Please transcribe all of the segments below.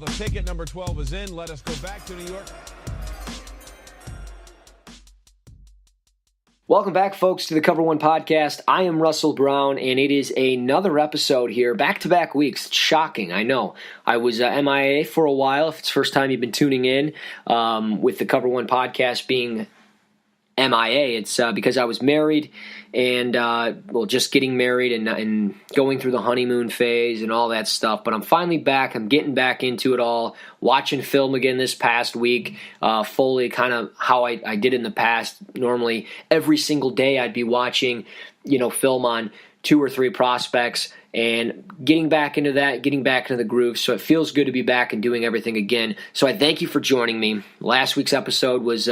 The ticket number 12 is in. Let us go back to New York. Welcome back, folks, to the Cover One podcast. I am Russell Brown, and it is another episode here, back-to-back weeks. It's shocking, I know. I was MIA for a while, if it's the first time you've been tuning in, with the Cover One podcast being MIA. It's because I was married and, just getting married and going through the honeymoon phase and all that stuff. But I'm finally back. I'm getting back into it all, watching film again this past week, fully kind of how I did in the past. Normally, every single day I'd be watching, film on 2 or 3 prospects and getting back into that, getting back into the groove. So it feels good to be back and doing everything again. So I thank you for joining me. Last week's episode was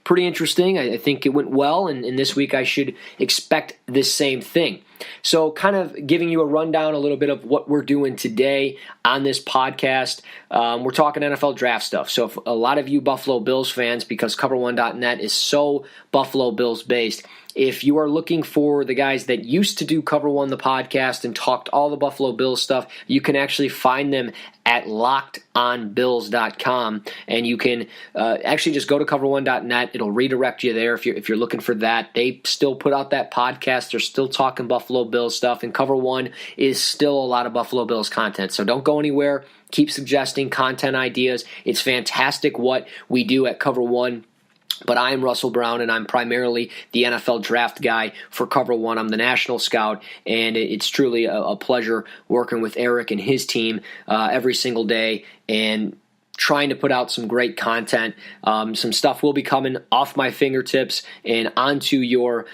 pretty interesting. I think it went well, and this week I should expect this same thing. So kind of giving you a rundown a little bit of what we're doing today on this podcast. We're talking NFL draft stuff. So if a lot of you Buffalo Bills fans, because CoverOne.net is so Buffalo Bills based, if you are looking for the guys that used to do Cover One, the podcast, and talked all the Buffalo Bills stuff, you can actually find them at lockedonbills.com, and you can actually just go to CoverOne.net. It'll redirect you there if you're looking for that. They still put out that podcast. They're still talking Buffalo Bills stuff, and Cover One is still a lot of Buffalo Bills content. So don't go anywhere. Keep suggesting content ideas. It's fantastic what we do at Cover One. But I am Russell Brown, and I'm primarily the NFL draft guy for Cover One. I'm the national scout, and it's truly a pleasure working with Eric and his team every single day and trying to put out some great content. Some stuff will be coming off my fingertips and onto your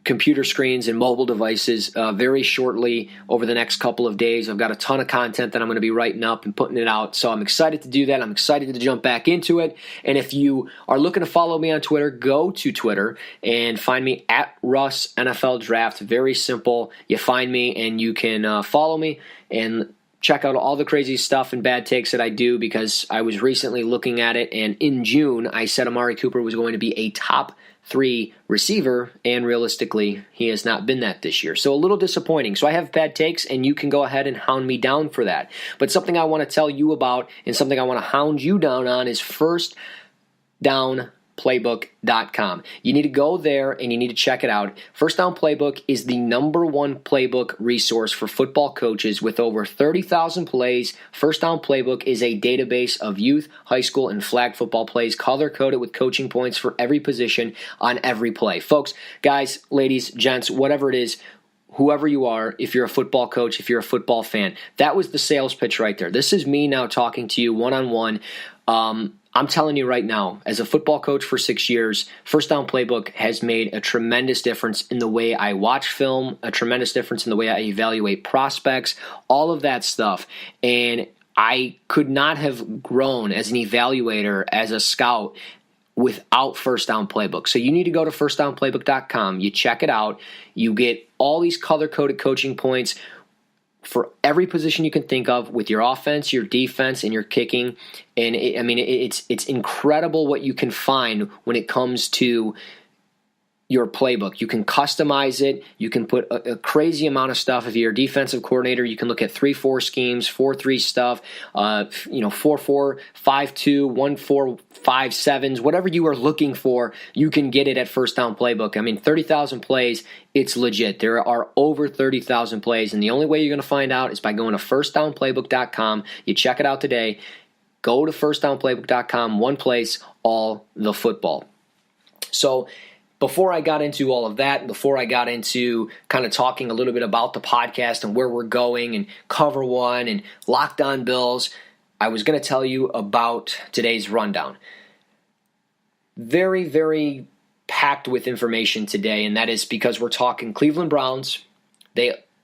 computer screens and mobile devices very shortly over the next couple of days. I've got a ton of content that I'm going to be writing up and putting it out, so I'm excited to do that. I'm excited to jump back into it, and if you are looking to follow me on Twitter, go to Twitter and find me at Russ NFL Draft. Very simple. You find me and you can follow me and check out all the crazy stuff and bad takes that I do, because I was recently looking at it, and in June I said Amari Cooper was going to be a top 3 receiver, and realistically, he has not been that this year. So a little disappointing. So I have bad takes, and you can go ahead and hound me down for that. But something I want to tell you about and something I want to hound you down on is firstdownplaybook.com. You need to go there and you need to check it out. First Down Playbook is the #1 playbook resource for football coaches with over 30,000 plays. First Down Playbook is a database of youth, high school, and flag football plays, color-coded with coaching points for every position on every play. Folks, guys, ladies, gents, whatever it is, whoever you are, if you're a football coach, if you're a football fan, that was the sales pitch right there. This is me now talking to you one-on-one. I'm telling you right now, as a football coach for 6 years, First Down Playbook has made a tremendous difference in the way I watch film, a tremendous difference in the way I evaluate prospects, all of that stuff. And I could not have grown as an evaluator, as a scout, without First Down Playbook. So you need to go to firstdownplaybook.com. You check it out. You get all these color-coded coaching points for every position you can think of, with your offense, your defense, and your kicking. And it's incredible what you can find when it comes to your playbook. You can customize it. You can put a crazy amount of stuff. If you're a defensive coordinator, you can look at 3-4 schemes, 4-3 stuff, 4-4, 5-2, 1-4, 5-7s, whatever you are looking for, you can get it at First Down Playbook. 30,000 plays, it's legit. There are over 30,000 plays, and the only way you're going to find out is by going to firstdownplaybook.com. You check it out today. Go to firstdownplaybook.com, one place, all the football. So before I got into all of that, before I got into kind of talking a little bit about the podcast and where we're going and Cover One and Locked On Bills, I was going to tell you about today's rundown. Very, very packed with information today, and that is because we're talking Cleveland Browns.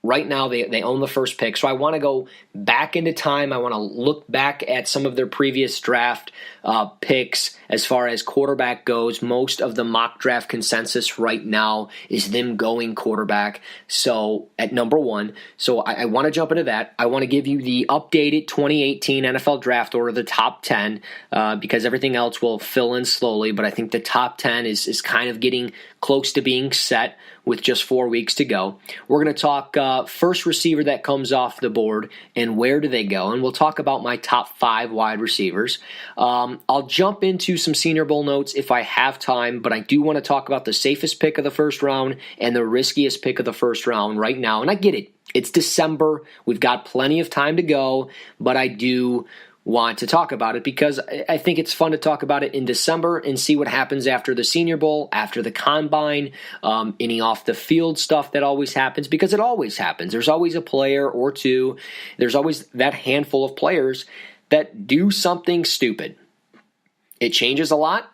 Right now, they own the first pick, so I want to go back into time. I want to look back at some of their previous draft picks as far as quarterback goes. Most of the mock draft consensus right now is them going quarterback, so at number 1. So I want to jump into that. I want to give you the updated 2018 NFL draft order, the top 10, because everything else will fill in slowly, but I think the top 10 is kind of getting close to being set with just 4 weeks to go. We're going to talk first receiver that comes off the board and where do they go. And we'll talk about my top 5 wide receivers. I'll jump into some Senior Bowl notes if I have time, but I do want to talk about the safest pick of the first round and the riskiest pick of the first round right now. And I get it. It's December. We've got plenty of time to go, but I do want to talk about it because I think it's fun to talk about it in December and see what happens after the Senior Bowl, after the Combine, any off-the-field stuff that always happens, because it always happens. There's always a player or two. There's always that handful of players that do something stupid. It changes a lot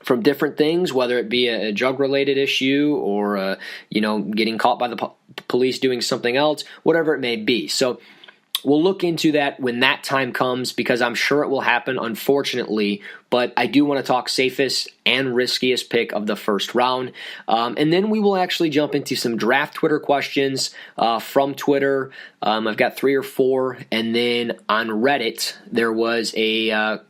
from different things, whether it be a drug-related issue or getting caught by the police doing something else, whatever it may be. So we'll look into that when that time comes because I'm sure it will happen, unfortunately. But I do want to talk safest and riskiest pick of the first round. And then we will actually jump into some draft Twitter questions from Twitter. I've got 3 or 4. And then on Reddit, there was a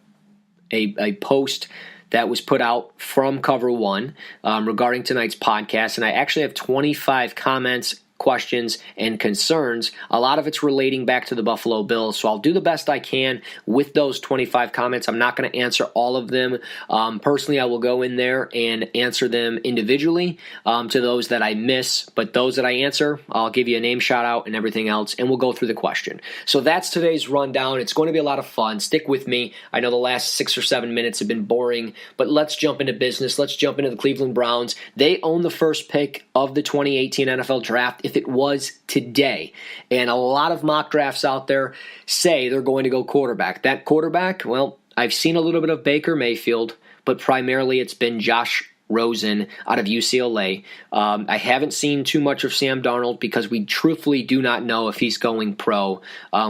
post that was put out from Cover One regarding tonight's podcast. And I actually have 25 comments, questions, and concerns. A lot of it's relating back to the Buffalo Bills, so I'll do the best I can with those 25 comments. I'm not going to answer all of them. Personally, I will go in there and answer them individually to those that I miss, but those that I answer, I'll give you a name shout out and everything else, and we'll go through the question. So that's today's rundown. It's going to be a lot of fun. Stick with me. I know the last 6 or 7 minutes have been boring, but let's jump into business. Let's jump into the Cleveland Browns. They own the first pick of the 2018 NFL Draft if it was today. And a lot of mock drafts out there say they're going to go quarterback. That quarterback, well, I've seen a little bit of Baker Mayfield, but primarily it's been Josh Rosen out of UCLA. I haven't seen too much of Sam Darnold because we truthfully do not know if he's going pro.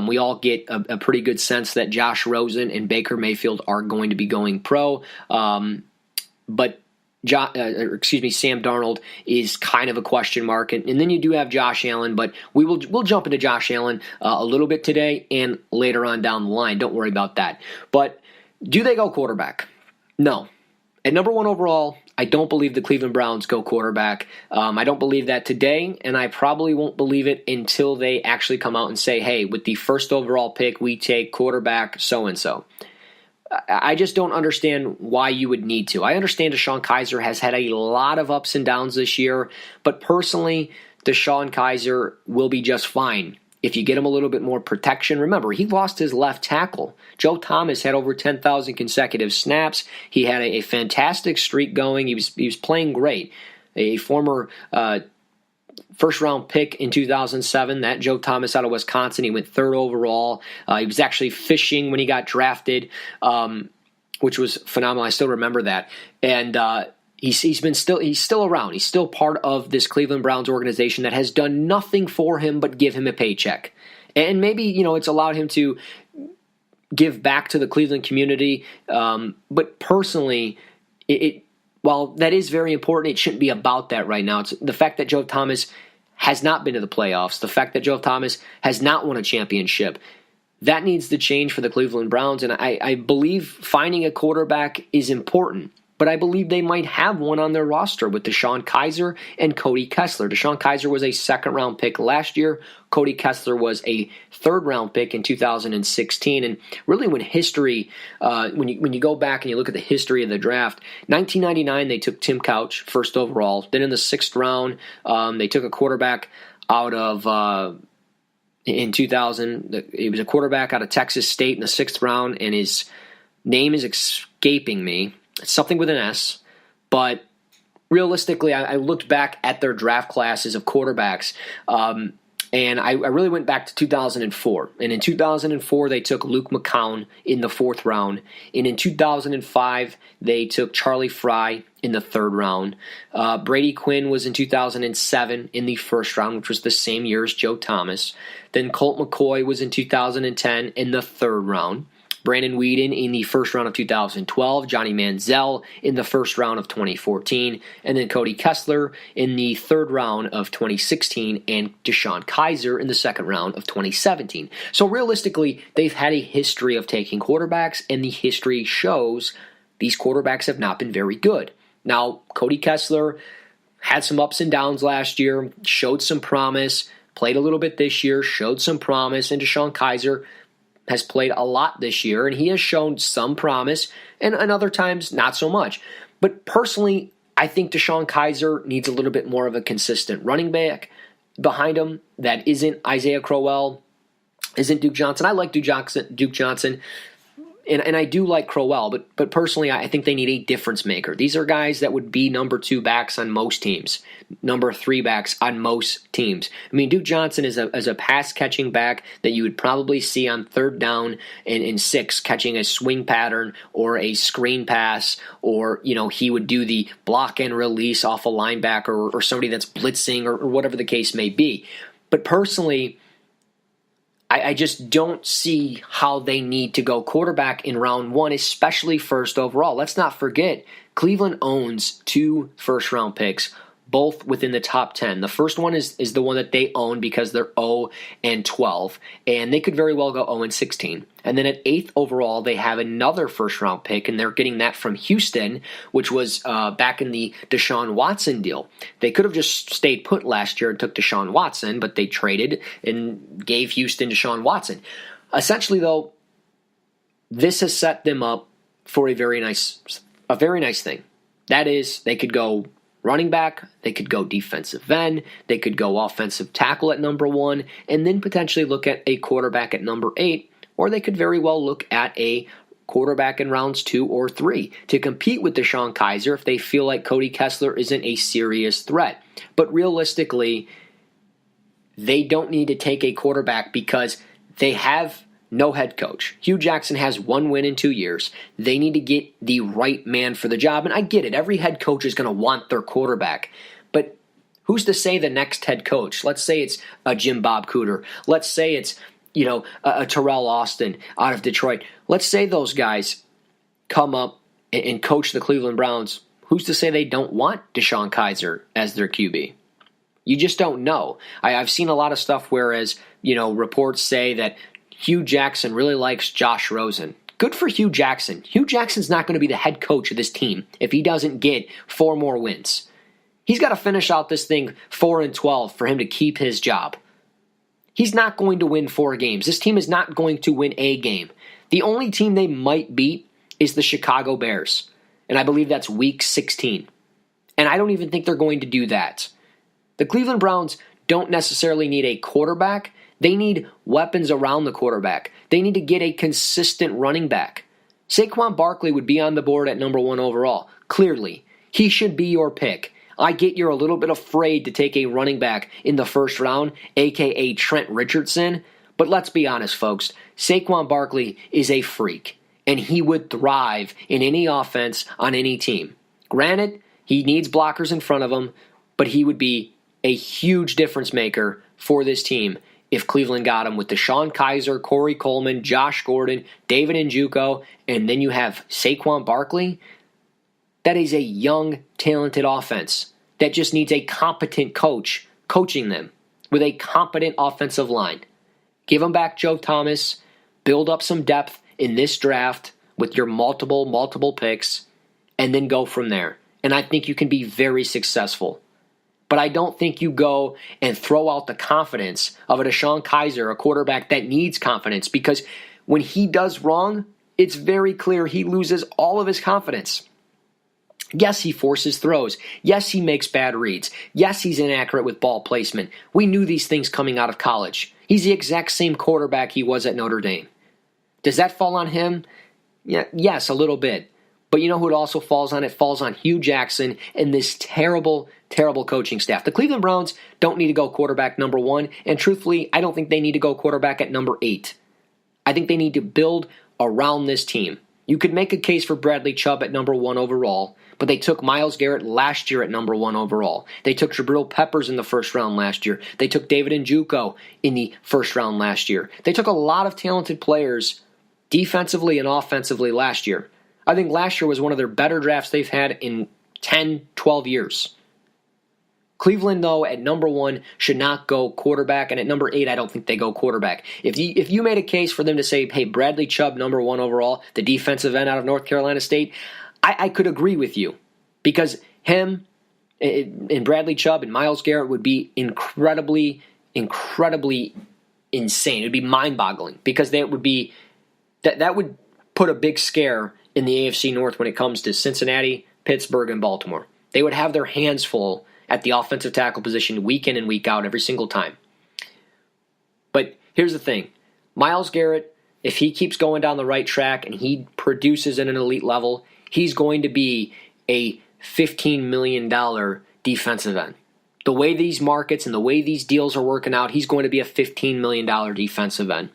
We all get a pretty good sense that Josh Rosen and Baker Mayfield are going to be going pro. But Sam Darnold is kind of a question mark, and then you do have Josh Allen, but we'll jump into Josh Allen a little bit today and later on down the line. Don't worry about that. But do they go quarterback? No. At number 1 overall, I don't believe the Cleveland Browns go quarterback. I don't believe that today, and I probably won't believe it until they actually come out and say, hey, with the first overall pick, we take quarterback so-and-so. I just don't understand why you would need to. I understand DeShone Kizer has had a lot of ups and downs this year, but personally, DeShone Kizer will be just fine if you get him a little bit more protection. Remember, he lost his left tackle. Joe Thomas had over 10,000 consecutive snaps. He had a fantastic streak going. He was playing great. A former first-round pick in 2007, that Joe Thomas out of Wisconsin. He went 3rd overall. He was actually fishing when he got drafted, which was phenomenal. I still remember that. And he's still around. He's still part of this Cleveland Browns organization that has done nothing for him but give him a paycheck. And maybe, it's allowed him to give back to the Cleveland community. But personally, while that is very important, it shouldn't be about that right now. It's the fact that Joe Thomas has not been to the playoffs, the fact that Joe Thomas has not won a championship. That needs to change for the Cleveland Browns, and I believe finding a quarterback is important. But I believe they might have one on their roster with DeShone Kizer and Cody Kessler. DeShone Kizer was a 2nd-round pick last year. Cody Kessler was a 3rd-round pick in 2016. And really when history, when you go back and you look at the history of the draft, 1999 they took Tim Couch, 1st overall. Then in the 6th round, they took a quarterback out of in 2000. He was a quarterback out of Texas State in the 6th round, and his name is escaping me. It's something with an S, but realistically, I looked back at their draft classes of quarterbacks, and I really went back to 2004. And in 2004, they took Luke McCown in the 4th round. And in 2005, they took Charlie Fry in the 3rd round. Brady Quinn was in 2007 in the 1st round, which was the same year as Joe Thomas. Then Colt McCoy was in 2010 in the 3rd round. Brandon Weeden in the 1st round of 2012, Johnny Manziel in the 1st round of 2014, and then Cody Kessler in the 3rd round of 2016, and DeShone Kizer in the 2nd round of 2017. So realistically, they've had a history of taking quarterbacks, and the history shows these quarterbacks have not been very good. Now, Cody Kessler, had some ups and downs last year, showed some promise, played a little bit this year, showed some promise, and DeShone Kizer has played a lot this year, and he has shown some promise, and other times not so much. But personally, I think DeShone Kizer needs a little bit more of a consistent running back behind him that isn't Isaiah Crowell, isn't Duke Johnson. I like Duke Johnson, and I do like Crowell, but personally, I think they need a difference maker. These are guys that would be number 2 backs on most teams, number 3 backs on most teams. I mean, Duke Johnson is a pass-catching back that you would probably see on 3rd down and 6, catching a swing pattern or a screen pass, or he would do the block and release off a linebacker or somebody that's blitzing or whatever the case may be. But personally, I just don't see how they need to go quarterback in round 1, especially first overall. Let's not forget, Cleveland owns 2 first-round picks, both within the top 10. The first one is the one that they own because they're 0-12, and they could very well go 0-16. And then at 8th overall, they have another first-round pick, and they're getting that from Houston, which was back in the Deshaun Watson deal. They could have just stayed put last year and took Deshaun Watson, but they traded and gave Houston Deshaun Watson. Essentially, though, this has set them up for a very nice thing. That is, they could go running back, they could go defensive end, they could go offensive tackle at number 1, and then potentially look at a quarterback at number 8, or they could very well look at a quarterback in rounds 2 or 3 to compete with DeShone Kizer if they feel like Cody Kessler isn't a serious threat. But realistically, they don't need to take a quarterback because they have no head coach. Hugh Jackson has 1 win in 2 years. They need to get the right man for the job. And I get it. Every head coach is going to want their quarterback. But who's to say the next head coach? Let's say it's a Jim Bob Cooter. Let's say it's, a Terrell Austin out of Detroit. Let's say those guys come up and coach the Cleveland Browns. Who's to say they don't want DeShone Kizer as their QB? You just don't know. I've seen a lot of stuff whereas, reports say that Hugh Jackson really likes Josh Rosen. Good for Hugh Jackson. Hugh Jackson's not going to be the head coach of this team if he doesn't get 4 more wins. He's got to finish out this thing 4-12 for him to keep his job. He's not going to win 4 games. This team is not going to win a game. The only team they might beat is the Chicago Bears, and I believe that's week 16. And I don't even think they're going to do that. The Cleveland Browns don't necessarily need a quarterback. They need weapons around the quarterback. They need to get a consistent running back. Saquon Barkley would be on the board at number 1 overall. Clearly, he should be your pick. I get you're a little bit afraid to take a running back in the first round, a.k.a. Trent Richardson, but let's be honest, folks. Saquon Barkley is a freak, and he would thrive in any offense on any team. Granted, he needs blockers in front of him, but he would be a huge difference maker for this team if Cleveland got him with DeShone Kizer, Corey Coleman, Josh Gordon, David Njoku, and then you have Saquon Barkley. That is a young, talented offense that just needs a competent coach coaching them with a competent offensive line. Give them back Joe Thomas, build up some depth in this draft with your multiple picks, and then go from there. And I think you can be very successful. But I don't think you go and throw out the confidence of a DeShone Kizer, a quarterback that needs confidence, because when he does wrong, it's very clear he loses all of his confidence. Yes, he forces throws. Yes, he makes bad reads. Yes, he's inaccurate with ball placement. We knew these things coming out of college. He's the exact same quarterback he was at Notre Dame. Does that fall on him? Yeah, yes, a little bit. But you know who it also falls on? It falls on Hugh Jackson and this terrible coaching staff. The Cleveland Browns don't need to go quarterback number 1, and truthfully, I don't think they need to go quarterback at number 8. I think they need to build around this team. You could make a case for Bradley Chubb at number 1 overall, but they took Myles Garrett last year at number 1 overall. They took Jabril Peppers in the first round last year. They took David Njoku in the first round last year. They took a lot of talented players defensively and offensively last year. I think last year was one of their better drafts they've had in 10, 12 years. Cleveland, though, at number 1 should not go quarterback, and at number 8, I don't think they go quarterback. If you made a case for them to say, hey, Bradley Chubb, number 1 overall, the defensive end out of North Carolina State, I could agree with you, because him And Bradley Chubb and Myles Garrett would be incredibly insane. It would be mind-boggling because that would put a big scare in the AFC North when it comes to Cincinnati, Pittsburgh, and Baltimore. They would have their hands full at the offensive tackle position week in and week out every single time. But here's the thing. Myles Garrett, if he keeps going down the right track and he produces at an elite level, he's going to be a $15 million defensive end. The way these markets and the way these deals are working out, he's going to be a $15 million defensive end.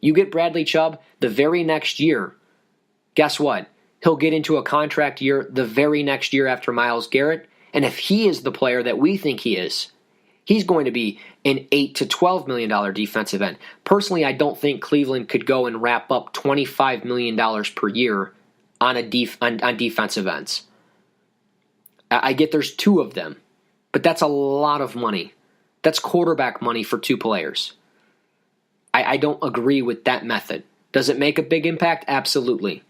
You get Bradley Chubb the very next year, guess what? He'll get into a contract year the very next year after Myles Garrett, and if he is the player that we think he is, he's going to be an $8 to $12 million defensive end. Personally, I don't think Cleveland could go and wrap up $25 million per year on defensive ends. I get there's two of them, but that's a lot of money. That's quarterback money for two players. I don't agree with that method. Does it make a big impact? Absolutely.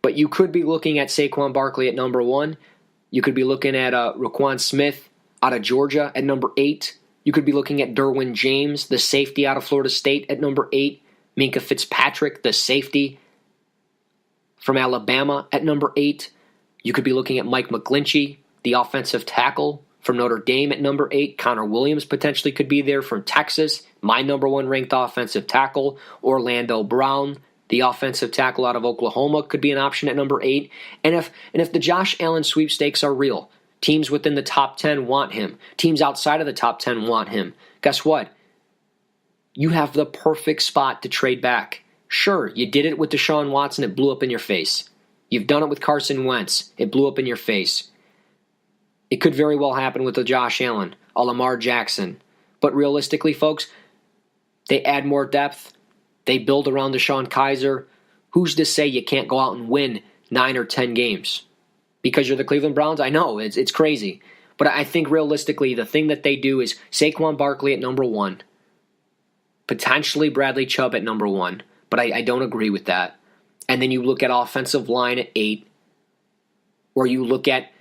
But you could be looking at Saquon Barkley at number 1. You could be looking at Roquan Smith out of Georgia at number 8. You could be looking at Derwin James, the safety out of Florida State, at number 8. Minkah Fitzpatrick, the safety from Alabama, at number 8. You could be looking at Mike McGlinchey, the offensive tackle from Notre Dame, at number 8. Connor Williams potentially could be there from Texas, my number 1 ranked offensive tackle. Orlando Brown, the offensive tackle out of Oklahoma, could be an option at number 8. And if the Josh Allen sweepstakes are real, teams within the top 10 want him, teams outside of the top 10 want him, guess what? You have the perfect spot to trade back. Sure, you did it with Deshaun Watson, it blew up in your face. You've done it with Carson Wentz, it blew up in your face. It could very well happen with a Josh Allen, a Lamar Jackson. But realistically, folks, they add more depth. They build around Deshaun Kaiser. Who's to say you can't go out and win 9 or 10 games? Because you're the Cleveland Browns? I know, it's crazy. But I think realistically, the thing that they do is Saquon Barkley at number 1. Potentially Bradley Chubb at number 1. But I don't agree with that. And then you look at offensive line at 8. Or you look at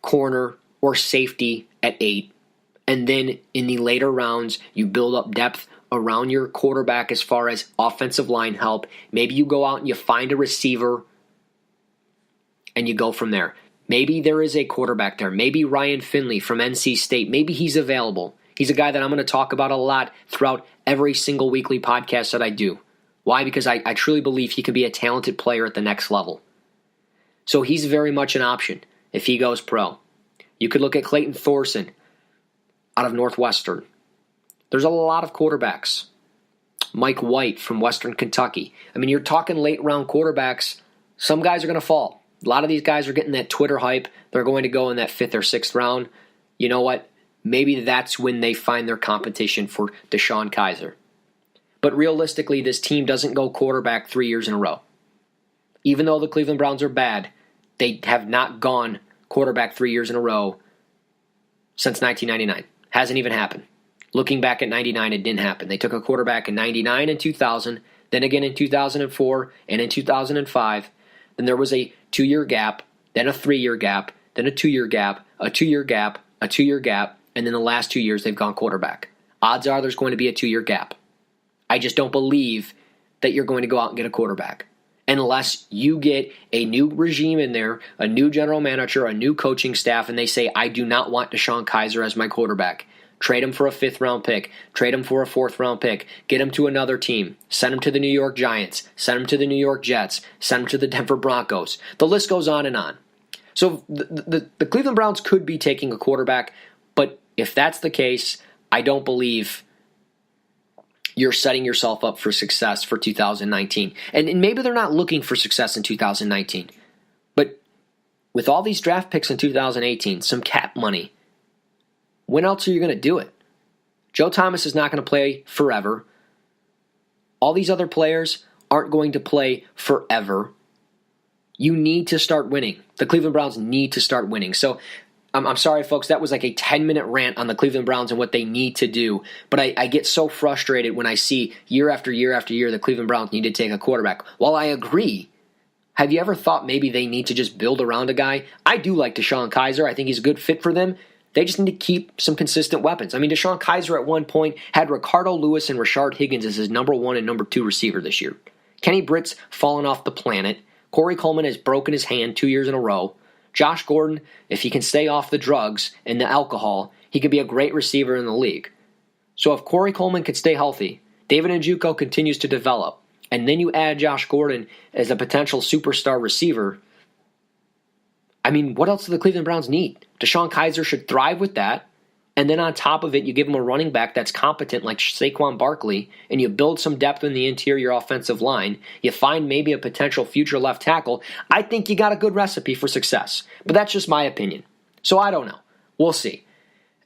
corner or safety at 8. And then in the later rounds, you build up depth around your quarterback as far as offensive line help. Maybe you go out and you find a receiver and you go from there. Maybe there is a quarterback there. Maybe Ryan Finley from NC State. Maybe he's available. He's a guy that I'm going to talk about a lot throughout every single weekly podcast that I do. Why? Because I truly believe he could be a talented player at the next level. So he's very much an option if he goes pro. You could look at Clayton Thorson out of Northwestern. There's a lot of quarterbacks. Mike White from Western Kentucky. I mean, you're talking late round quarterbacks. Some guys are going to fall. A lot of these guys are getting that Twitter hype. They're going to go in that 5th or 6th round. You know what? Maybe that's when they find their competition for Deshaun Kaiser. But realistically, this team doesn't go quarterback 3 years in a row. Even though the Cleveland Browns are bad, they have not gone quarterback 3 years in a row since 1999. Hasn't even happened. Looking back at 99, it didn't happen. They took a quarterback in 99 and 2000, then again in 2004 and in 2005. Then there was a 2-year gap, then a 3-year gap, then a 2-year gap, a 2-year gap, a 2-year gap, and then the last 2 years they've gone quarterback. Odds are there's going to be a 2-year gap. I just don't believe that you're going to go out and get a quarterback unless you get a new regime in there, a new general manager, a new coaching staff, and they say, I do not want Deshaun Kaiser as my quarterback. Trade him for a 5th-round pick. Trade him for a 4th-round pick. Get him to another team. Send him to the New York Giants. Send him to the New York Jets. Send him to the Denver Broncos. The list goes on and on. So the Cleveland Browns could be taking a quarterback, but if that's the case, I don't believe you're setting yourself up for success for 2019. And maybe they're not looking for success in 2019. But with all these draft picks in 2018, some cap money, when else are you going to do it? Joe Thomas is not going to play forever. All these other players aren't going to play forever. You need to start winning. The Cleveland Browns need to start winning. So I'm sorry, folks, that was like a 10-minute rant on the Cleveland Browns and what they need to do. But I get so frustrated when I see year after year after year the Cleveland Browns need to take a quarterback. While I agree Have you ever thought maybe they need to just build around a guy? I do like DeShone Kizer. I think he's a good fit for them. They just need to keep some consistent weapons. I mean, DeShone Kizer at one point had Ricardo Lewis and Rashard Higgins as his number 1 and number 2 receiver this year. Kenny Britt's fallen off the planet. Corey Coleman has broken his hand 2 years in a row. Josh Gordon, if he can stay off the drugs and the alcohol, he could be a great receiver in the league. So if Corey Coleman could stay healthy, David Njoku continues to develop, and then you add Josh Gordon as a potential superstar receiver, I mean, what else do the Cleveland Browns need? DeShone Kizer should thrive with that. And then on top of it, you give him a running back that's competent like Saquon Barkley, and you build some depth in the interior offensive line. You find maybe a potential future left tackle. I think you got a good recipe for success. But that's just my opinion. So I don't know. We'll see.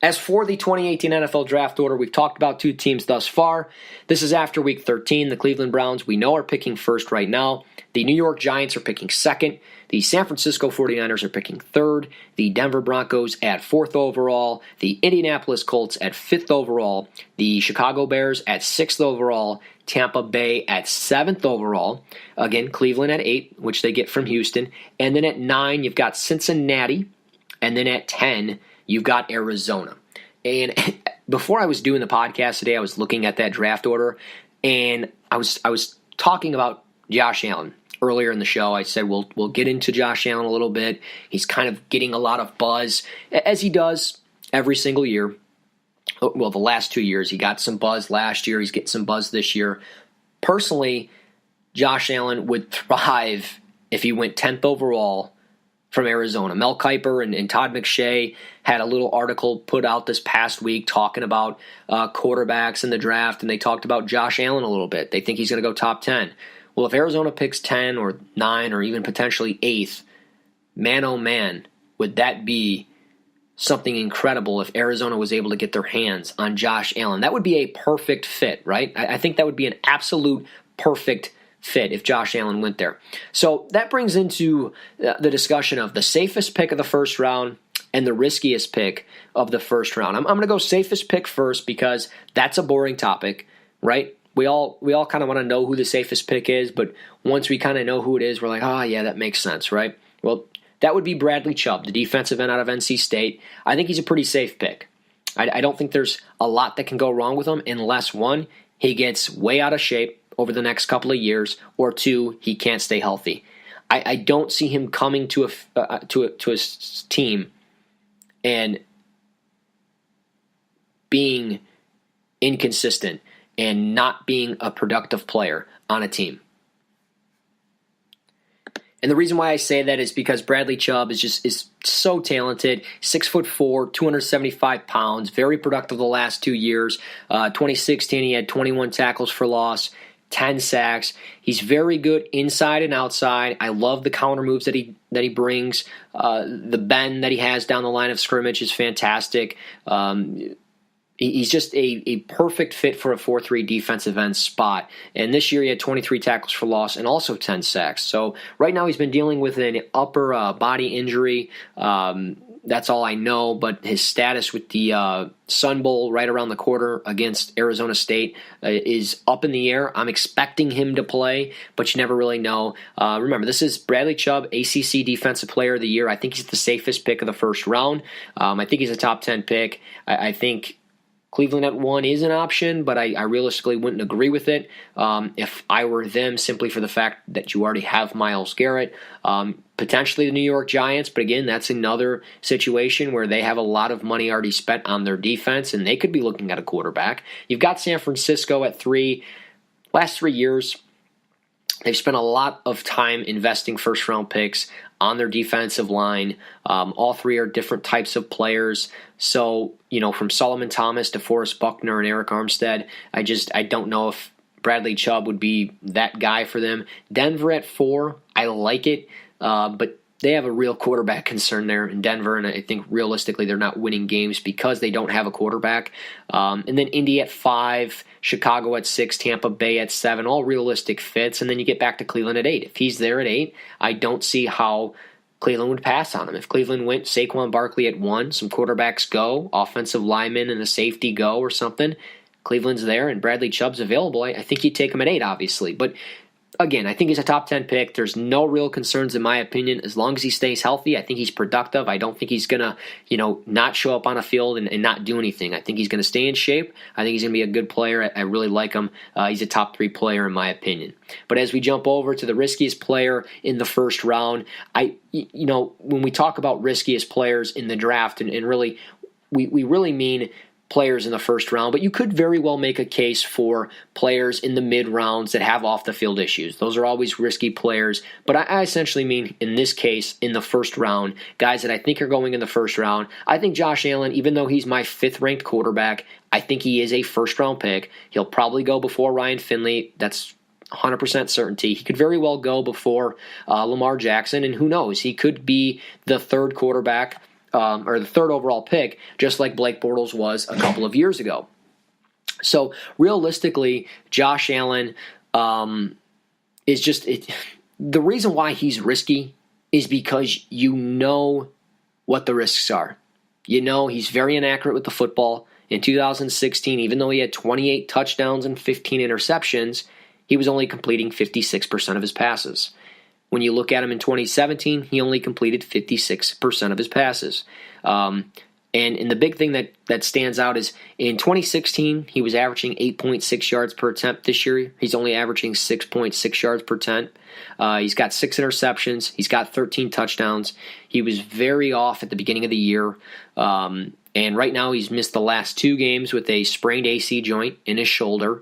As for the 2018 NFL Draft Order, we've talked about 2 teams thus far. This is after Week 13. The Cleveland Browns, we know, are picking first right now. The New York Giants are picking second. The San Francisco 49ers are picking third. The Denver Broncos at 4th overall. The Indianapolis Colts at 5th overall. The Chicago Bears at 6th overall. Tampa Bay at 7th overall. Again, Cleveland at 8, which they get from Houston. And then at 9, you've got Cincinnati. And then at 10, you've got Arizona. And before I was doing the podcast today, I was looking at that draft order, and I was talking about Josh Allen. Earlier in the show, I said we'll get into Josh Allen a little bit. He's kind of getting a lot of buzz, as he does every single year. Well, the last 2 years, he got some buzz last year. He's getting some buzz this year. Personally, Josh Allen would thrive if he went 10th overall from Arizona. Mel Kiper and Todd McShay had a little article put out this past week talking about quarterbacks in the draft, and they talked about Josh Allen a little bit. They think he's going to go top 10. Well, if Arizona picks 10 or 9 or even potentially 8th, man oh man, would that be something incredible if Arizona was able to get their hands on Josh Allen. That would be a perfect fit, right? I think that would be an absolute perfect fit if Josh Allen went there. So that brings into the discussion of the safest pick of the first round and the riskiest pick of the first round. I'm going to go safest pick first because that's a boring topic, right? We all kind of want to know who the safest pick is, but once we kind of know who it is, we're like, oh, yeah, that makes sense, right? Well, that would be Bradley Chubb, the defensive end out of NC State. I think he's a pretty safe pick. I don't think there's a lot that can go wrong with him unless, 1, he gets way out of shape over the next couple of years, or 2, he can't stay healthy. I don't see him coming to a team and being inconsistent and not being a productive player on a team. And the reason why I say that is because Bradley Chubb is so talented. 6'4", 275 pounds, very productive the last 2 years. 2016, he had 21 tackles for loss, 10 sacks. He's very good inside and outside. I love the counter moves that he brings. The bend that he has down the line of scrimmage is fantastic. He's just a perfect fit for a 4-3 defensive end spot. And this year he had 23 tackles for loss and also 10 sacks. So right now he's been dealing with an upper body injury. That's all I know. But his status with the Sun Bowl right around the corner against Arizona State is up in the air. I'm expecting him to play, but you never really know. Remember, this is Bradley Chubb, ACC Defensive Player of the Year. I think he's the safest pick of the first round. I think he's a top 10 pick. I think Cleveland at 1 is an option, but I realistically wouldn't agree with it if I were them, simply for the fact that you already have Myles Garrett. Potentially the New York Giants, but again, that's another situation where they have a lot of money already spent on their defense, and they could be looking at a quarterback. You've got San Francisco at 3. Last 3 years, they've spent a lot of time investing first-round picks on their defensive line. All 3 are different types of players. So, from Solomon Thomas to Forrest Buckner and Eric Armstead, I don't know if Bradley Chubb would be that guy for them. Denver at 4, I like it, but they have a real quarterback concern there in Denver, and I think realistically they're not winning games because they don't have a quarterback. And then Indy at 5, Chicago at 6, Tampa Bay at 7, all realistic fits. And then you get back to Cleveland at 8. If he's there at 8, I don't see how Cleveland would pass on him. If Cleveland went Saquon Barkley at 1, some quarterbacks go, offensive linemen and a safety go or something, Cleveland's there and Bradley Chubb's available, I think you'd take him at 8, obviously. But Again, I think he's a top 10 pick. There's no real concerns in my opinion. As long as he stays healthy, I think he's productive. I don't think he's going to, not show up on a field and not do anything. I think he's going to stay in shape. I think he's going to be a good player. I really like him. He's a top 3 player in my opinion. But as we jump over to the riskiest player in the first round, when we talk about riskiest players in the draft, and really, we really mean players in the first round, but you could very well make a case for players in the mid rounds that have off the field issues. Those are always risky players, but I essentially mean in this case in the first round, guys that I think are going in the first round. I think Josh Allen, even though he's my 5th ranked quarterback, I think he is a first round pick. He'll probably go before Ryan Finley. That's 100% certainty. He could very well go before Lamar Jackson, and who knows, he could be the 3rd quarterback or the 3rd overall pick, just like Blake Bortles was a couple of years ago. So realistically, Josh Allen is just the reason why he's risky is because you know what the risks are. He's very inaccurate with the football. In 2016, even though he had 28 touchdowns and 15 interceptions, he was only completing 56% of his passes. When you look at him in 2017, he only completed 56% of his passes. And the big thing that stands out is in 2016, he was averaging 8.6 yards per attempt. This year, he's only averaging 6.6 yards per attempt. He's got 6 interceptions. He's got 13 touchdowns. He was very off at the beginning of the year. And right now, he's missed the last 2 games with a sprained AC joint in his shoulder.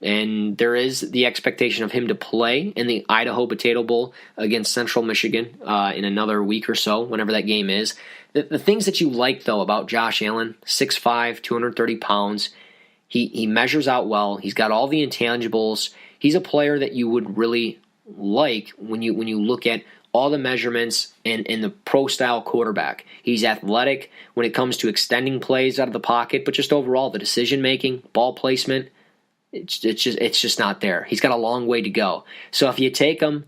And there is the expectation of him to play in the Idaho Potato Bowl against Central Michigan in another week or so, whenever that game is. The things that you like, though, about Josh Allen, 6'5", 230 pounds, he measures out well. He's got all the intangibles. He's a player that you would really like when you look at all the measurements and the pro-style quarterback. He's athletic when it comes to extending plays out of the pocket, but just overall, the decision-making, ball placement, it's just not there. He's got a long way to go. So if you take him,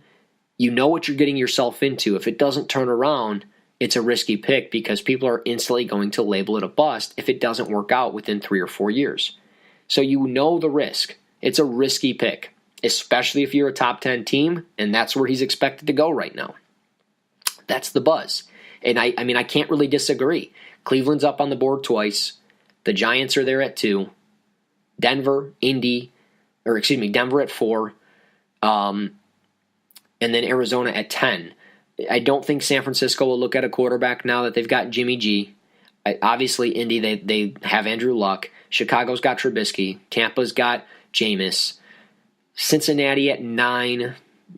you know what you're getting yourself into. If it doesn't turn around, it's a risky pick because people are instantly going to label it a bust if it doesn't work out within 3 or 4 years. So you know the risk. It's a risky pick, especially if you're a top 10 team, and that's where he's expected to go right now. That's the buzz. And I mean, I can't really disagree. Cleveland's up on the board twice. The Giants are there at 2. Denver at 4, and then Arizona at 10. I don't think San Francisco will look at a quarterback now that they've got Jimmy G. Obviously, Indy, they have Andrew Luck. Chicago's got Trubisky. Tampa's got Jameis. Cincinnati at 9.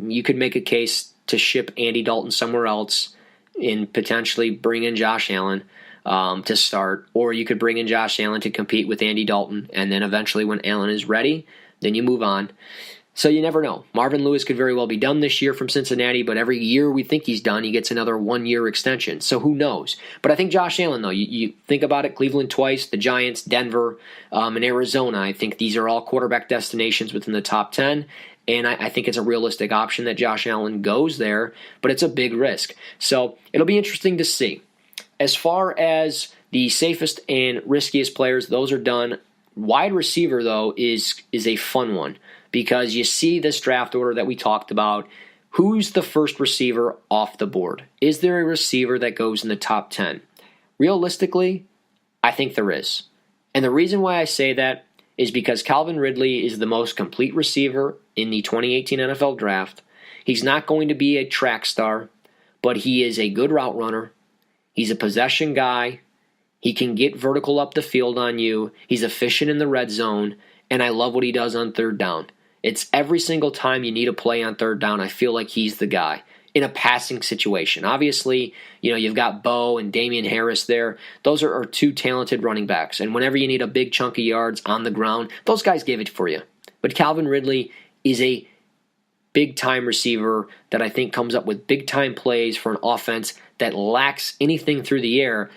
You could make a case to ship Andy Dalton somewhere else and potentially bring in Josh Allen to start, or you could bring in Josh Allen to compete with Andy Dalton, and then eventually when Allen is ready, then you move on. So you never know. Marvin Lewis could very well be done this year from Cincinnati, but every year we think he's done, he gets another 1-year extension. So who knows? But I think Josh Allen, though, you think about it, Cleveland twice, the Giants, Denver, and Arizona. I think these are all quarterback destinations within the top 10. And I think it's a realistic option that Josh Allen goes there, but it's a big risk. So it'll be interesting to see. As far as the safest and riskiest players, those are done. Wide receiver, though, is a fun one because you see this draft order that we talked about. Who's the first receiver off the board? Is there a receiver that goes in the top 10? Realistically, I think there is. And the reason why I say that is because Calvin Ridley is the most complete receiver in the 2018 NFL Draft. He's not going to be a track star, but he is a good route runner. He's a possession guy. He can get vertical up the field on you. He's efficient in the red zone, and I love what he does on 3rd down. It's every single time you need a play on 3rd down, I feel like he's the guy in a passing situation. Obviously, you've got Bo and Damian Harris there. Those are 2 talented running backs, and whenever you need a big chunk of yards on the ground, those guys give it for you. But Calvin Ridley is a big-time receiver that I think comes up with big-time plays for an offense that lacks anything through the air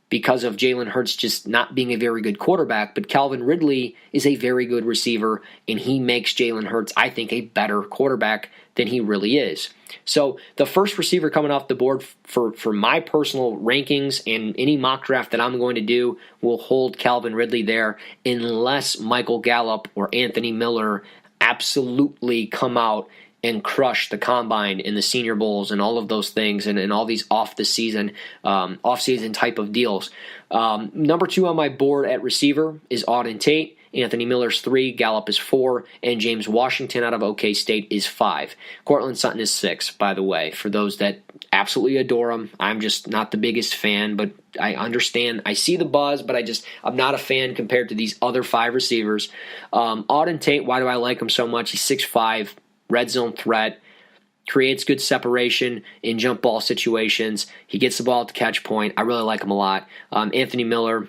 because of Jalen Hurts just not being a very good quarterback. But Calvin Ridley is a very good receiver, and he makes Jalen Hurts, I think, a better quarterback than he really is. So the first receiver coming off the board for my personal rankings and any mock draft that I'm going to do will hold Calvin Ridley there unless Michael Gallup or Anthony Miller absolutely come out and crush the combine and the Senior Bowls and all of those things and all these off-season type of deals. Number 2 on my board at receiver is Auden Tate. Anthony Miller's 3, Gallup is 4, and James Washington out of OK State is 5. Cortland Sutton is 6, by the way. For those that absolutely adore him, I'm just not the biggest fan, but I understand. I see the buzz, but I'm not a fan compared to these other 5 receivers. Auden Tate, why do I like him so much? He's 6'5", red zone threat, creates good separation in jump ball situations. He gets the ball at the catch point. I really like him a lot. Anthony Miller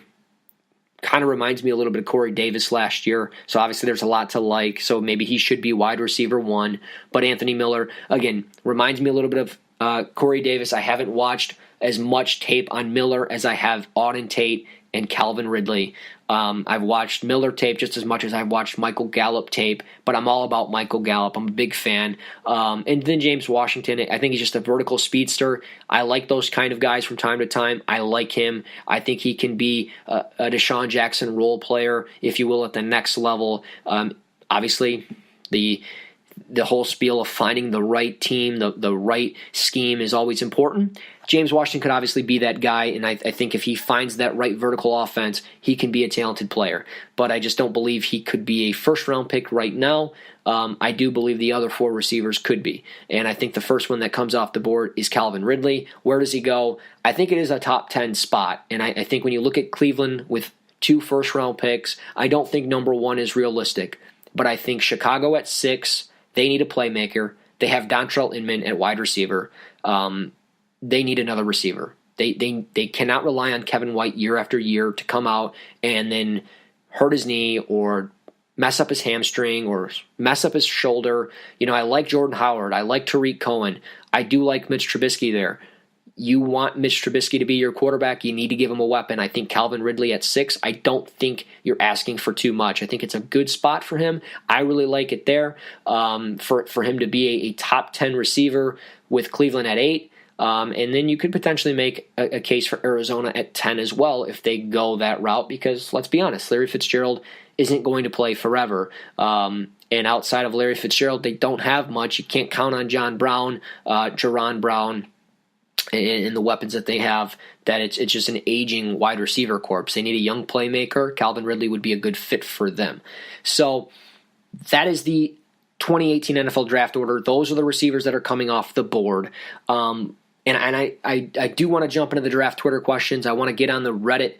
kind of reminds me a little bit of Corey Davis last year, so obviously there's a lot to like, so maybe he should be wide receiver 1. But Anthony Miller, again, reminds me a little bit of Corey Davis. I haven't watched as much tape on Miller as I have Auden Tate and Calvin Ridley. I've watched Miller tape just as much as I've watched Michael Gallup tape, but I'm all about Michael Gallup. I'm a big fan. And then James Washington, I think he's just a vertical speedster. I like those kind of guys from time to time. I like him. I think he can be a Deshaun Jackson role player, if you will, at the next level. Obviously, the whole spiel of finding the right team, the right scheme is always important. James Washington could obviously be that guy, and I think if he finds that right vertical offense, he can be a talented player. But I just don't believe he could be a first-round pick right now. I do believe the other 4 receivers could be. And I think the first one that comes off the board is Calvin Ridley. Where does he go? I think it is a top 10 spot. And I think when you look at Cleveland with 2 first-round picks, I don't think number 1 is realistic. But I think Chicago at 6, they need a playmaker. They have Dontrell Inman at wide receiver. They need another receiver. They cannot rely on Kevin White year after year to come out and then hurt his knee or mess up his hamstring or mess up his shoulder. I like Jordan Howard. I like Tariq Cohen. I do like Mitch Trubisky there. You want Mitch Trubisky to be your quarterback, you need to give him a weapon. I think Calvin Ridley at 6, I don't think you're asking for too much. I think it's a good spot for him. I really like it there for him to be a top 10 receiver with Cleveland at 8. And then you could potentially make a case for Arizona at 10 as well if they go that route because, let's be honest, Larry Fitzgerald isn't going to play forever. And outside of Larry Fitzgerald, they don't have much. You can't count on John Brown, Jaron Brown, and the weapons that they have, that it's just an aging wide receiver corps. They need a young playmaker. Calvin Ridley would be a good fit for them. So that is the 2018 NFL draft order. Those are the receivers that are coming off the board. And I do want to jump into the draft Twitter questions. I want to get on the Reddit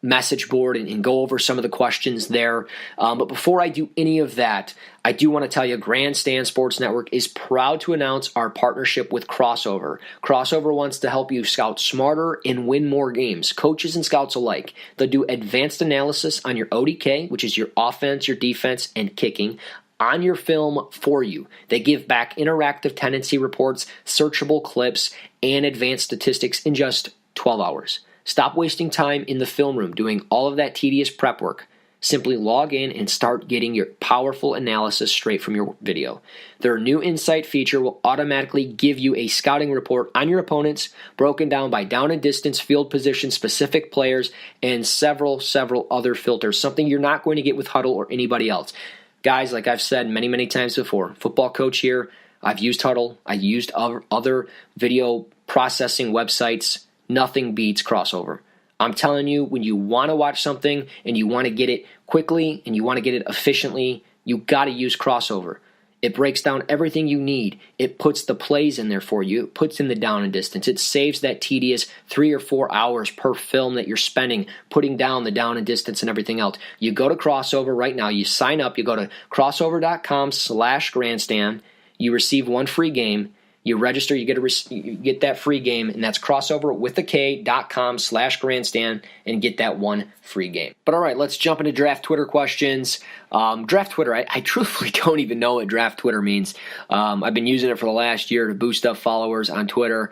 message board and go over some of the questions there. But before I do any of that, I do want to tell you Grandstand Sports Network is proud to announce our partnership with Crossover. Crossover wants to help you scout smarter and win more games, coaches and scouts alike. They'll do advanced analysis on your ODK, which is your offense, your defense, and kicking, on your film for you. They give back interactive tendency reports, searchable clips, and advanced statistics in just 12 hours. Stop wasting time in the film room doing all of that tedious prep work. Simply log in and start getting your powerful analysis straight from your video. Their new Insight feature will automatically give you a scouting report on your opponents, broken down by down and distance, field position, specific players, and several other filters, something you're not going to get with Huddle or anybody else. Guys, like I've said many times before, football coach here, I've used Huddle, I've used other video processing websites. Nothing beats Crossover. I'm telling you, when you want to watch something and you want to get it quickly and you want to get it efficiently, you got to use Crossover. It breaks down everything you need. It puts the plays in there for you. It puts in the down and distance. It saves that tedious 3 or 4 hours per film that you're spending putting down the down and distance and everything else. You go to Crossover right now. You sign up. You go to crossover.com/grandstand. You receive 1 free game. You register, you get that free game, and that's crossover.com/grandstand and get that 1 free game. But all right, let's jump into draft Twitter questions. Draft Twitter, I truthfully don't even know what draft Twitter means. I've been using it for the last year to boost up followers on Twitter.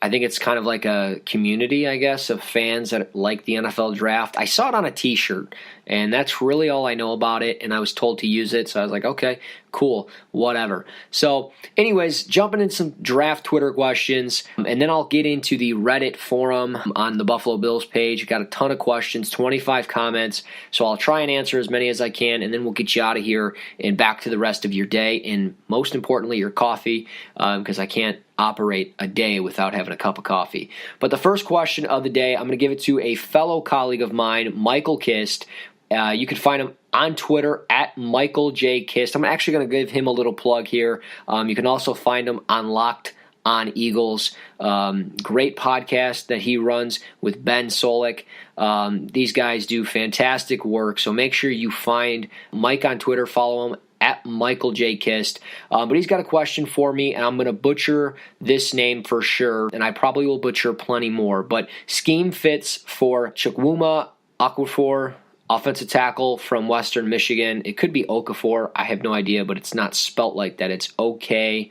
I think it's kind of like a community, I guess, of fans that like the NFL draft. I saw it on a t-shirt, and that's really all I know about it, and I was told to use it, so I was like, okay, Cool, whatever. So anyways, jumping in some draft Twitter questions, and then I'll get into the Reddit forum on the Buffalo Bills page. Got a ton of questions, 25 comments, so I'll try and answer as many as I can, and then we'll get you out of here and back to the rest of your day, and most importantly, your coffee, because I can't operate a day without having a cup of coffee. But the first question of the day, I'm going to give it to a fellow colleague of mine, Michael Kist. You can find him on Twitter at Michael J. Kist. I'm actually going to give him a little plug here. You can also find him on Locked on Eagles. Great podcast that he runs with Ben Solik. These guys do fantastic work, so make sure you find Mike on Twitter, follow him at Michael J. Kist. But he's got a question for me, and I'm going to butcher this name for sure, and I probably will butcher plenty more. But scheme fits for Chukwuma Okafor, offensive tackle from Western Michigan. It could be Okafor. I have no idea, but it's not spelt like that. It's Okafor.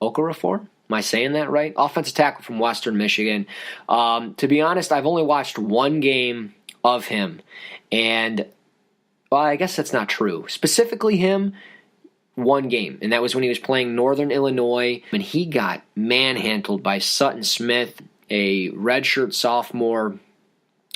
Okafor? Am I saying that right? Offensive tackle from Western Michigan. To be honest, I've only watched one game of him, and well, I guess that's not true. Specifically him, one game, and that was when he was playing Northern Illinois, and he got manhandled by Sutton Smith, a redshirt sophomore,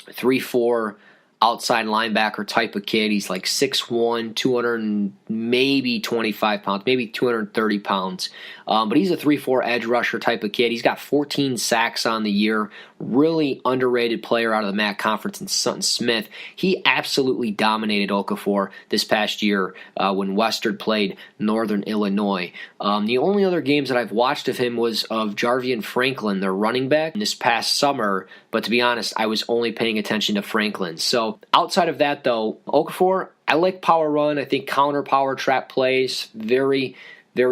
3'4", outside linebacker type of kid. He's like 6'1", 200 and maybe 25 pounds, maybe 230 pounds. But he's a 3'4" edge rusher type of kid. He's got 14 sacks on the year. Really underrated player out of the MAC conference in Sutton Smith. He absolutely dominated Okafor this past year when Western played Northern Illinois. The only other games that I've watched of him was of Jarvian Franklin, their running back, this past summer. But to be honest, I was only paying attention to Franklin. So outside of that, though, Okafor, I like power run. I think counter power trap plays, very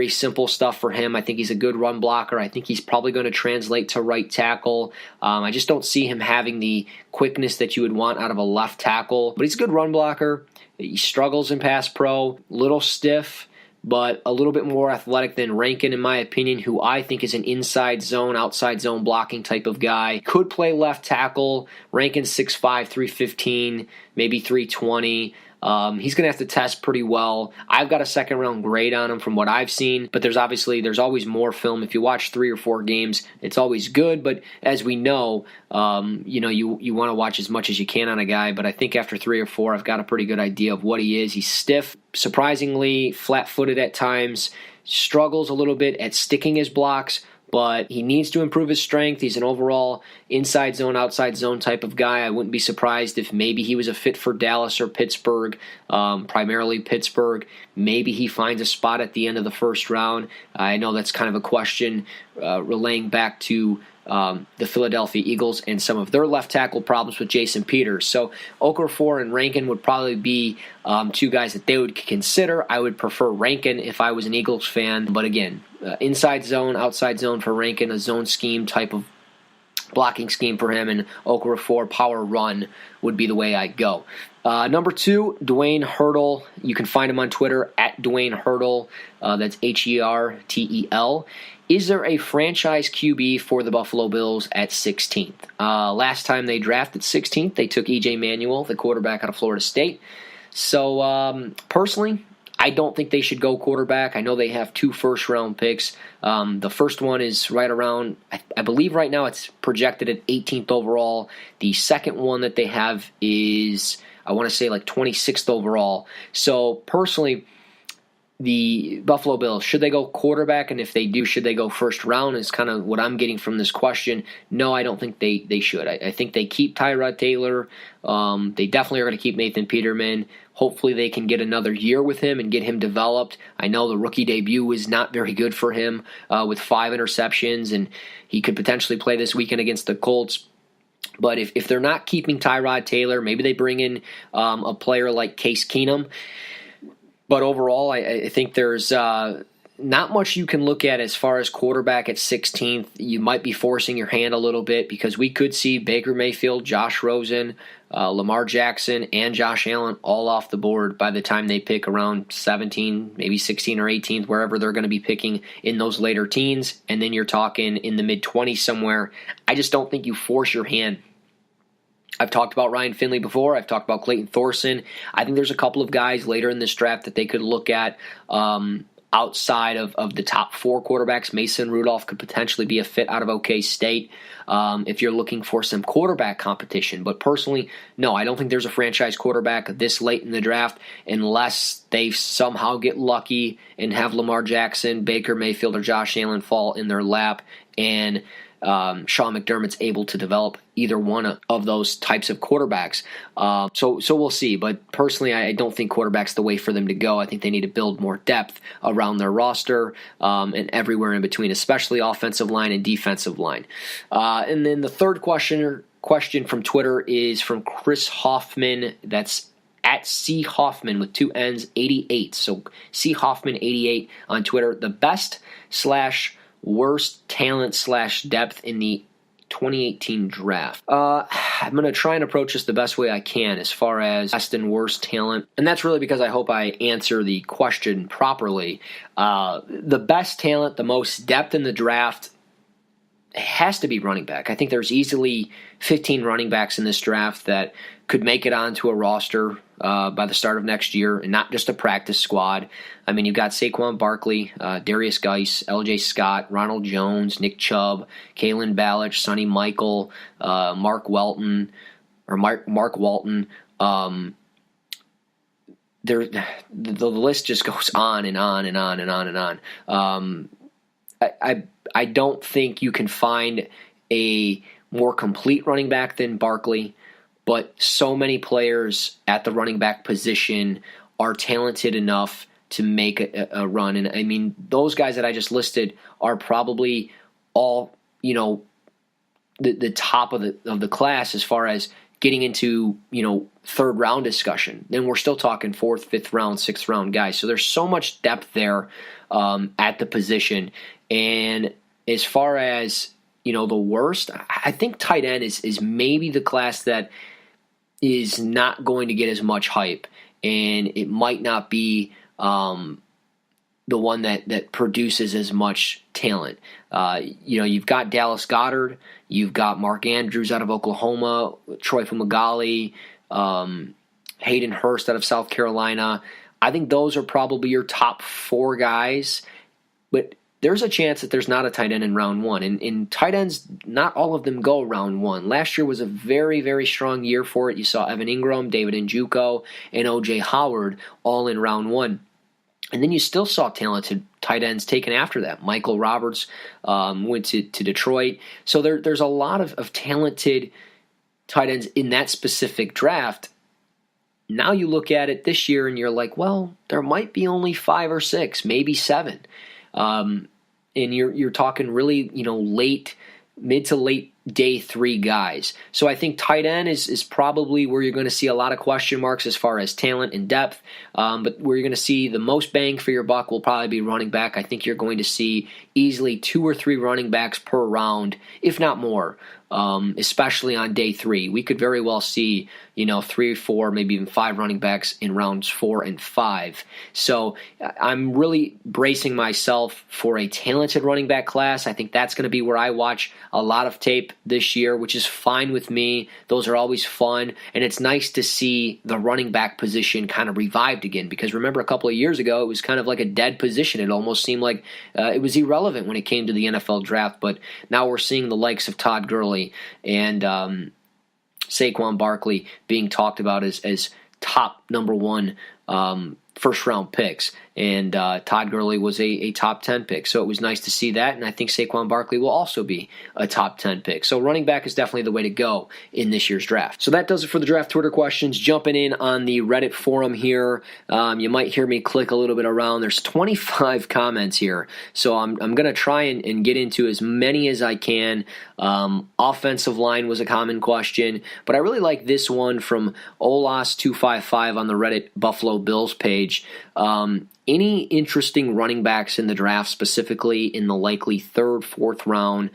simple stuff for him. I think he's a good run blocker. I think he's probably going to translate to right tackle. I just don't see him having the quickness that you would want out of a left tackle. But he's a good run blocker. He struggles in pass pro, little stiff, but a little bit more athletic than Rankin, in my opinion, who I think is an inside zone, outside zone blocking type of guy. Could play left tackle. Rankin's 6'5", 315, maybe 320. He's going to have to test pretty well. I've got a second-round grade on him from what I've seen, but there's always more film. If you watch 3 or 4 games, it's always good, but as we know, you want to watch as much as you can on a guy, but I think after 3 or 4, I've got a pretty good idea of what he is. He's stiff, surprisingly flat-footed at times, struggles a little bit at sticking his blocks, but he needs to improve his strength. He's an overall inside zone, outside zone type of guy. I wouldn't be surprised if maybe he was a fit for Dallas or Pittsburgh, primarily Pittsburgh. Maybe he finds a spot at the end of the first round. I know that's kind of a question relaying back to the Philadelphia Eagles and some of their left tackle problems with Jason Peters. So Okafor and Rankin would probably be 2 guys that they would consider. I would prefer Rankin if I was an Eagles fan, but again, inside zone, outside zone for Rankin, a zone scheme type of blocking scheme for him, and Okafor power run would be the way I'd go. Number 2, Dwayne Hurdle. You can find him on Twitter at Dwayne Hurdle. That's Hertel. Is there a franchise QB for the Buffalo Bills at 16th? Last time they drafted 16th, they took E.J. Manuel, the quarterback out of Florida State. So personally, I don't think they should go quarterback. I know they have 2 first-round picks. The first one is right around, I believe right now it's projected at 18th overall. The second one that they have is, I want to say like 26th overall. So personally, the Buffalo Bills, should they go quarterback? And if they do, should they go first round is kind of what I'm getting from this question. No, I don't think they should. I think they keep Tyrod Taylor. They definitely are going to keep Nathan Peterman. Hopefully they can get another year with him and get him developed. I know the rookie debut was not very good for him with 5 interceptions, and he could potentially play this weekend against the Colts. But if they're not keeping Tyrod Taylor, maybe they bring in a player like Case Keenum. But overall, I think there's not much you can look at as far as quarterback at 16th. You might be forcing your hand a little bit because we could see Baker Mayfield, Josh Rosen, Lamar Jackson, and Josh Allen all off the board by the time they pick around 17, maybe 16 or 18th, wherever they're going to be picking in those later teens. And then you're talking in the mid-20s somewhere. I just don't think you force your hand I've talked about Ryan Finley before. I've talked about Clayton Thorson. I think there's a couple of guys later in this draft that they could look at outside of the top 4 quarterbacks. Mason Rudolph could potentially be a fit out of OK State if you're looking for some quarterback competition. But personally, no, I don't think there's a franchise quarterback this late in the draft unless they somehow get lucky and have Lamar Jackson, Baker Mayfield, or Josh Allen fall in their lap and Sean McDermott's able to develop either one of those types of quarterbacks. So we'll see. But personally, I don't think quarterback's the way for them to go. I think they need to build more depth around their roster and everywhere in between, especially offensive line and defensive line. And then the third question from Twitter is from Chris Hoffman. That's at C Hoffman with 2 N's 88. So C Hoffman 88 on Twitter. The best / worst talent / depth in the 2018 draft. I'm going to try and approach this the best way I can as far as best and worst talent. And that's really because I hope I answer the question properly. The best talent, the most depth in the draft has to be running back. I think there's easily 15 running backs in this draft that could make it onto a roster by the start of next year and not just a practice squad. I mean, you've got Saquon Barkley, Darius Geis, L.J. Scott, Ronald Jones, Nick Chubb, Kalen Ballage, Sonny Michael, Mark Walton. The list just goes on and on and on and on and on. I don't think you can find a more complete running back than Barkley, but so many players at the running back position are talented enough to make a run. And I mean, those guys that I just listed are probably all, the top of the class as far as getting into, third round discussion. Then we're still talking 4th, 5th round, 6th round guys. So there's so much depth there at the position. And as far as, the worst, I think tight end is maybe the class that is not going to get as much hype. And it might not be the one that produces as much talent. You've got Dallas Goedert, you've got Mark Andrews out of Oklahoma, Troy Fumagalli, Hayden Hurst out of South Carolina. I think those are probably your top 4 guys, but there's a chance that there's not a tight end in round 1. And in tight ends, not all of them go round 1. Last year was a very, very strong year for it. You saw Evan Ingram, David Njoku, and O.J. Howard all in round 1. And then you still saw talented tight ends taken after that. Michael Roberts went to Detroit. So there's a lot of talented tight ends in that specific draft. Now you look at it this year and you're like, well, there might be only 5 or 6, maybe 7. And you're talking really, mid to late day 3 guys. So I think tight end is probably where you're going to see a lot of question marks as far as talent and depth. But where you're going to see the most bang for your buck will probably be running back. I think you're going to see easily 2 or 3 running backs per round, if not more. Especially on day 3. We could very well see, 3 or 4, maybe even 5 running backs in rounds 4 and 5. So I'm really bracing myself for a talented running back class. I think that's going to be where I watch a lot of tape this year, which is fine with me. Those are always fun. And it's nice to see the running back position kind of revived again, because remember a couple of years ago, it was kind of like a dead position. It almost seemed like it was irrelevant when it came to the NFL draft. But now we're seeing the likes of Todd Gurley and Saquon Barkley being talked about as top number 1 first-round picks. And Todd Gurley was a top 10 pick. So it was nice to see that, and I think Saquon Barkley will also be a top 10 pick. So running back is definitely the way to go in this year's draft. So that does it for the draft Twitter questions. Jumping in on the Reddit forum here, you might hear me click a little bit around. There's 25 comments here, so I'm going to try and get into as many as I can. Offensive line was a common question, but I really like this one from Olas255 on the Reddit Buffalo Bills page. page. Any interesting running backs in the draft, specifically in the likely third, fourth round?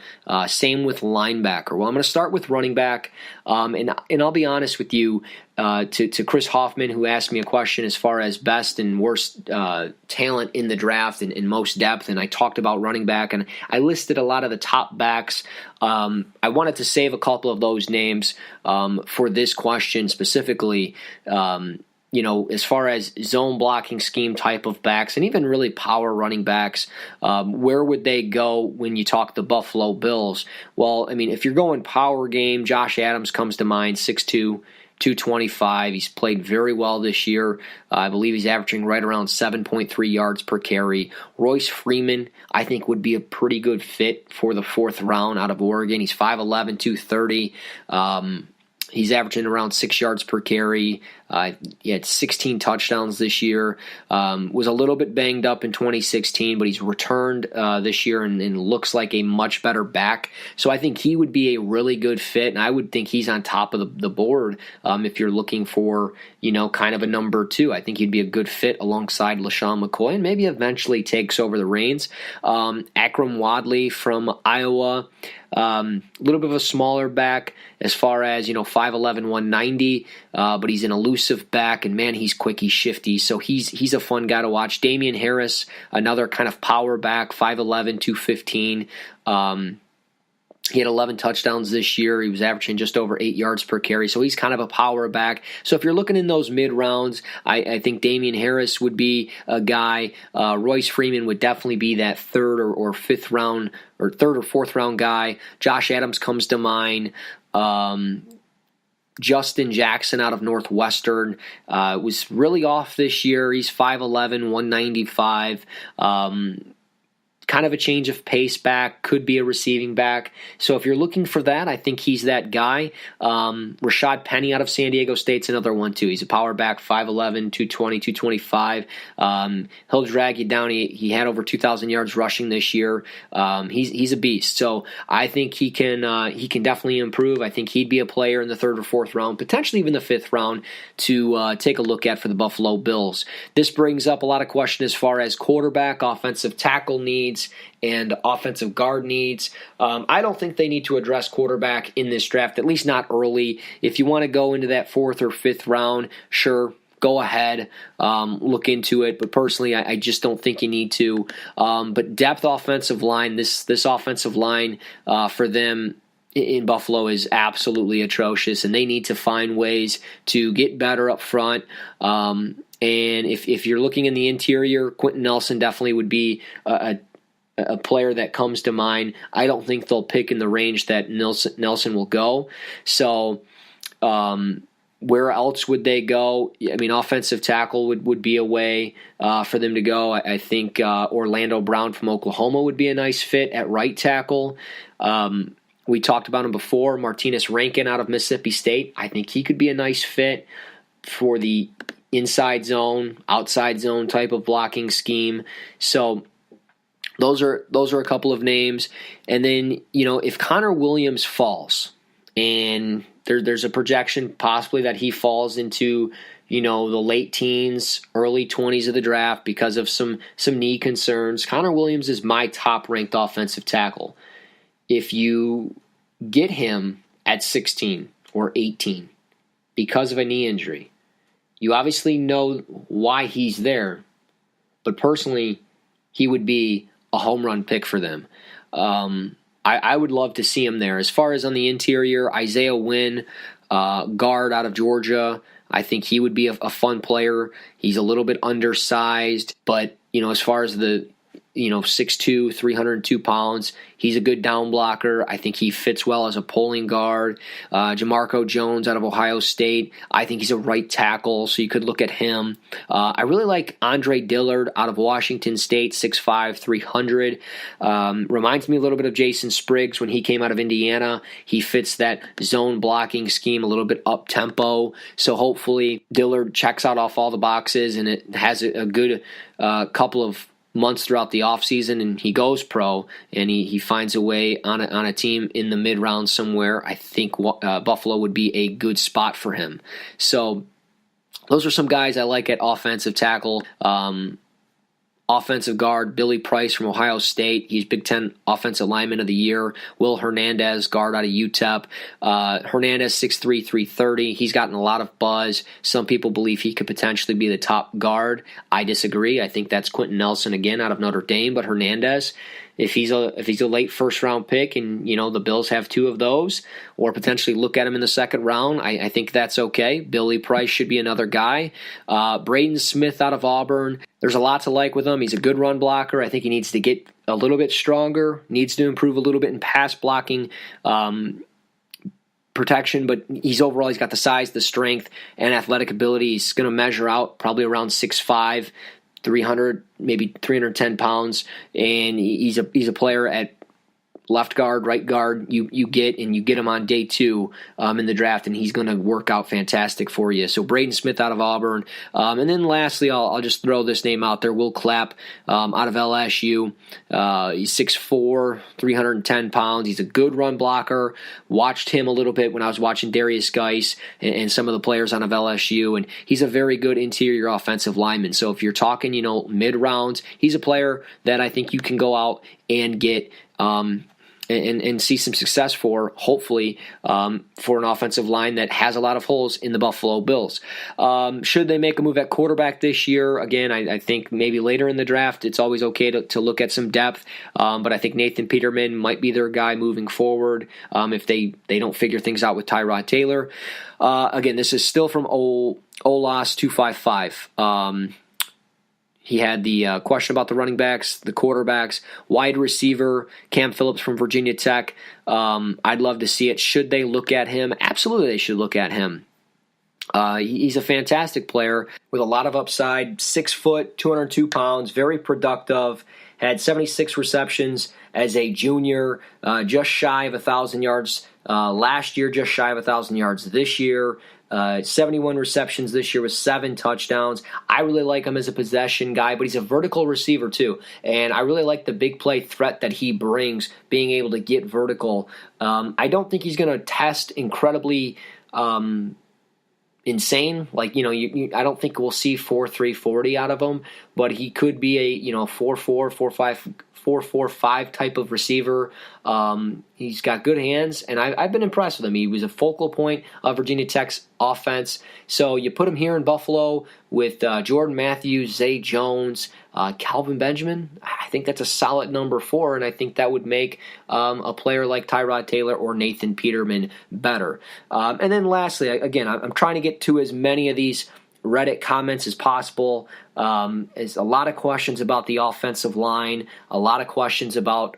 Same with linebacker. Well, I'm going to start with running back, and I'll be honest with you. To Chris Hoffman, who asked me a question as far as best and worst talent in the draft and most depth, and I talked about running back, and I listed a lot of the top backs. I wanted to save a couple of those names for this question specifically. As far as zone blocking scheme type of backs and even really power running backs, where would they go when you talk the Buffalo Bills? Well, I mean, if you're going power game, Josh Adams comes to mind, 6'2", 225. He's played very well this year. I believe he's averaging right around 7.3 yards per carry. Royce Freeman, I think, would be a pretty good fit for the fourth round out of Oregon. He's 5'11", 230. He's averaging around 6 yards per carry. He had 16 touchdowns this year. Was a little bit banged up in 2016, but he's returned this year and looks like a much better back. So I think he would be a really good fit, and I would think he's on top of the board if you're looking for, kind of a number two. I think he'd be a good fit alongside LaShawn McCoy, and maybe eventually takes over the reins. Akram Wadley from Iowa. A little bit of a smaller back as far as, 5'11", 190, but he's an elusive back, and man, he's quick, he's shifty, so he's a fun guy to watch. Damian Harris, another kind of power back, 5'11", 215. He had 11 touchdowns this year. He was averaging just over 8 yards per carry, so he's kind of a power back. So if you're looking in those mid-rounds, I think Damian Harris would be a guy. Royce Freeman would definitely be that third or fifth round or third or fourth round guy. Josh Adams comes to mind. Justin Jackson out of Northwestern was really off this year. He's 5'11", 195. Kind of a change of pace back, could be a receiving back. So if you're looking for that, I think he's that guy. Rashad Penny out of San Diego State's another one too. He's a power back, 5'11", 220, 225. He'll drag you down. He had over 2,000 yards rushing this year. He's a beast. So I think he can definitely improve. I think he'd be a player in the third or fourth round, potentially even the fifth round, to take a look at for the Buffalo Bills. This brings up a lot of questions as far as quarterback, offensive tackle needs, and offensive guard needs. I don't think they need to address quarterback in this draft, at least not early. If you want to go into that fourth or fifth round, sure, go ahead, look into it. But personally, I just don't think you need to. But depth offensive line, this offensive line for them in Buffalo is absolutely atrocious, and they need to find ways to get better up front. And if you're looking in the interior, Quentin Nelson definitely would be a player that comes to mind. I don't think they'll pick in the range that Nelson will go. So where else would they go? I mean, offensive tackle would be a way for them to go. I think Orlando Brown from Oklahoma would be a nice fit at right tackle. We talked about him before. Martinez Rankin out of Mississippi State. I think he could be a nice fit for the inside zone, outside zone type of blocking scheme. So those are a couple of names. And then, if Connor Williams falls, and there's a projection possibly that he falls into, the late teens, early 20s of the draft because of some knee concerns, Connor Williams is my top-ranked offensive tackle. If you get him at 16 or 18 because of a knee injury, you obviously know why he's there, but personally, he would be a home run pick for them. I would love to see him there. As far as on the interior, Isaiah Wynn, guard out of Georgia, I think he would be a fun player. He's a little bit undersized, but as far as the 6'2", 302 pounds. He's a good down blocker. I think he fits well as a pulling guard. Jamarco Jones out of Ohio State. I think he's a right tackle, so you could look at him. I really like Andre Dillard out of Washington State, 6'5", 300. Reminds me a little bit of Jason Spriggs when he came out of Indiana. He fits that zone blocking scheme a little bit up-tempo. So hopefully Dillard checks off all the boxes, and it has a good couple of months throughout the offseason, and he goes pro, and he finds a way on a team in the mid-round somewhere. I think Buffalo would be a good spot for him. So those are some guys I like at offensive tackle. Offensive guard, Billy Price from Ohio State. He's Big Ten Offensive Lineman of the Year. Will Hernandez, guard out of UTEP. Hernandez, 6'3", 330. He's gotten a lot of buzz. Some people believe he could potentially be the top guard. I disagree. I think that's Quentin Nelson again out of Notre Dame. But Hernandez, if he's a late first round pick and the Bills have two of those, or potentially look at him in the second round, I think that's okay. Billy Price should be another guy. Braden Smith out of Auburn. There's a lot to like with him. He's a good run blocker. I think he needs to get a little bit stronger, needs to improve a little bit in pass blocking protection, but he's got the size, the strength, and athletic ability. He's going to measure out probably around 6'5", 300, maybe 310 pounds, and he's a player at left guard, right guard. You get him on day 2 in the draft, and he's going to work out fantastic for you. So Braden Smith out of Auburn, and then lastly, I'll just throw this name out there: Will Clapp out of LSU. He's 6'4", 310 pounds. He's a good run blocker. Watched him a little bit when I was watching Darius Geis and some of the players out of LSU, and he's a very good interior offensive lineman. So if you're talking, mid rounds, he's a player that I think you can go out and get. And see some success for, hopefully, for an offensive line that has a lot of holes in the Buffalo Bills. Should they make a move at quarterback this year? Again, I think maybe later in the draft, it's always okay to look at some depth, but I think Nathan Peterman might be their guy moving forward if they don't figure things out with Tyrod Taylor. Again, this is still from Olas 255. He had the question about the running backs, the quarterbacks, wide receiver, Cam Phillips from Virginia Tech. I'd love to see it. Should they look at him? Absolutely, they should look at him. He's a fantastic player with a lot of upside, 6 foot, 202 pounds, very productive, had 76 receptions as a junior, just shy of 1,000 yards last year, just shy of 1,000 yards this year. 71 receptions this year with 7 touchdowns. I really like him as a possession guy, but he's a vertical receiver too. And I really like the big play threat that he brings, being able to get vertical. I don't think he's going to test incredibly insane. I don't think we'll see 4.3 40 out of him, but he could be a 4.4, 4.5, 4.45 type of receiver. He's got good hands, and I've been impressed with him. He was a focal point of Virginia Tech's offense. So you put him here in Buffalo with Jordan Matthews, Zay Jones, Calvin Benjamin. I think that's a solid number 4, and I think that would make a player like Tyrod Taylor or Nathan Peterman better. And then lastly, again, I'm trying to get to as many of these Reddit comments as possible. There's a lot of questions about the offensive line, a lot of questions about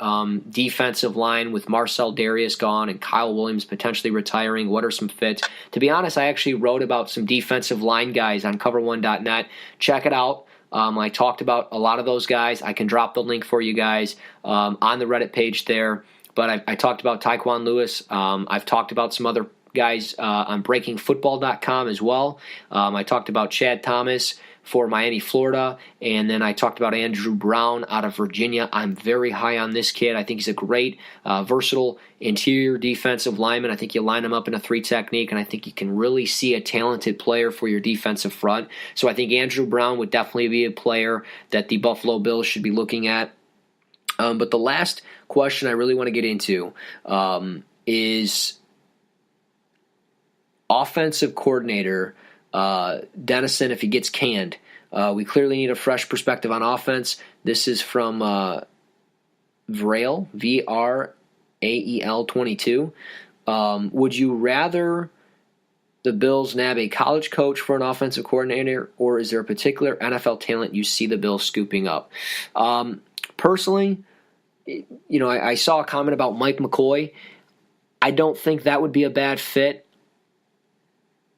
defensive line with Marcel Darius gone and Kyle Williams potentially retiring. What are some fits? To be honest, I actually wrote about some defensive line guys on cover1.net. Check it out. I talked about a lot of those guys. I can drop the link for you guys on the Reddit page there. But I talked about Tyquan Lewis. I've talked about some other guys on breakingfootball.com as well. I talked about Chad Thomas for Miami, Florida, and then I talked about Andrew Brown out of Virginia. I'm very high on this kid. I think he's a great, versatile interior defensive lineman. I think you line him up in a 3 technique, and I think you can really see a talented player for your defensive front. So I think Andrew Brown would definitely be a player that the Buffalo Bills should be looking at. But the last question I really want to get into is offensive coordinator Dennison, if he gets canned. We clearly need a fresh perspective on offense. This is from Vrael, Vrael 22. Would you rather the Bills nab a college coach for an offensive coordinator, or is there a particular NFL talent you see the Bills scooping up? Personally, I saw a comment about Mike McCoy. I don't think that would be a bad fit.